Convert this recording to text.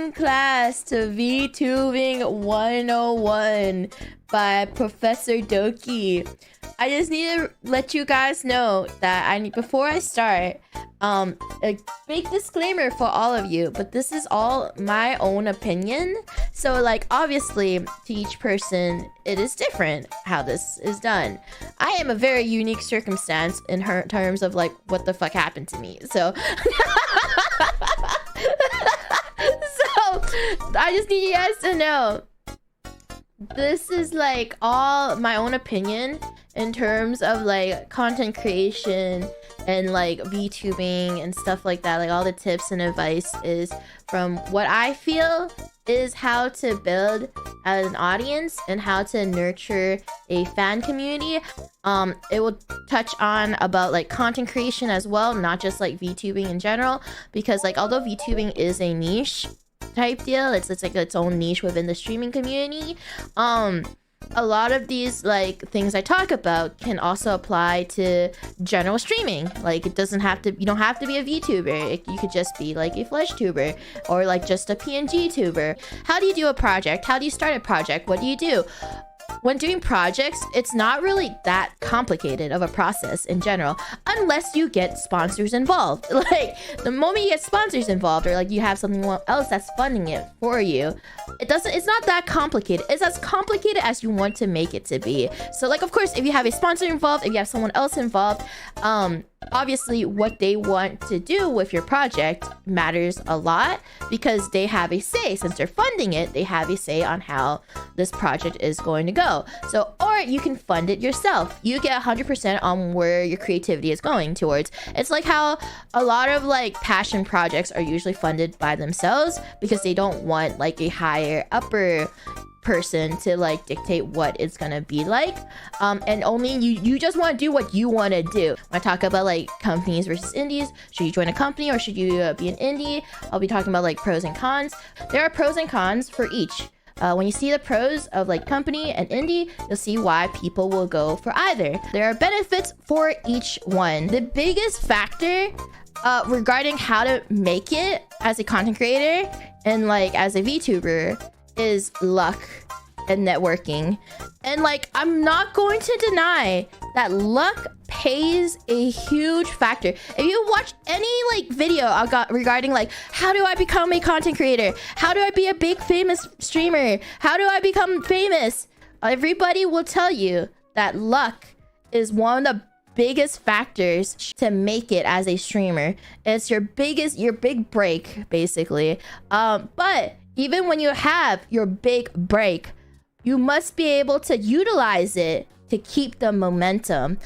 Welcome class to Vtubing 101 by Professor Doki. I just need to let you guys know that before I start, a big disclaimer for all of you, but this is all my own opinion. So like obviously to each person it is different how this is done. I am a very unique circumstance in terms of like what the fuck happened to me. So I just need you guys to know this is like all my own opinion in terms of like content creation and like VTubing and stuff like that. Like all the tips and advice is from what I feel is how to build an audience and how to nurture a fan community. It will touch on about like content creation as well, not just like VTubing in general, because like although VTubing is a niche type deal, it's like its own niche within the streaming community. A lot of these like things I talk about can also apply to general streaming. Like it doesn't have to, you don't have to be a VTuber. You could just be like a Flesh tuber or like just a PNG tuber. How do you do a project? How do you start a project? What do you do? When doing projects, it's not really that complicated of a process in general, unless you get sponsors involved. Like the moment you get sponsors involved, or like you have something else that's funding it for you, it's not that complicated. It's as complicated as you want to make it to be. So like, of course, if you have a sponsor involved, if you have someone else involved, obviously what they want to do with your project matters a lot, because they have a say. Since they're funding it, they have a say on how this project is going to go. So, or you can fund it yourself. You get 100% on where your creativity is going towards. It's like how a lot of like passion projects are usually funded by themselves, because they don't want like a higher upper person to like dictate what it's gonna be like, and only you just want to do what you want to do. When I talk about like companies versus indies, should you join a company or should you be an indie, I'll be talking about like pros and cons. There are pros and cons for each. When you see the pros of like company and indie, you'll see why people will go for either. There are benefits for each one. The biggest factor regarding how to make it as a content creator and like as a VTuber is luck and networking. And like, I'm not going to deny that luck plays a huge factor. If you watch any like video I got regarding like how do I become a content creator, how do I be a big famous streamer, how do I become famous, everybody will tell you that luck is one of the biggest factors to make it as a streamer. It's your big break basically. But even when you have your big break, you must be able to utilize it to keep the momentum.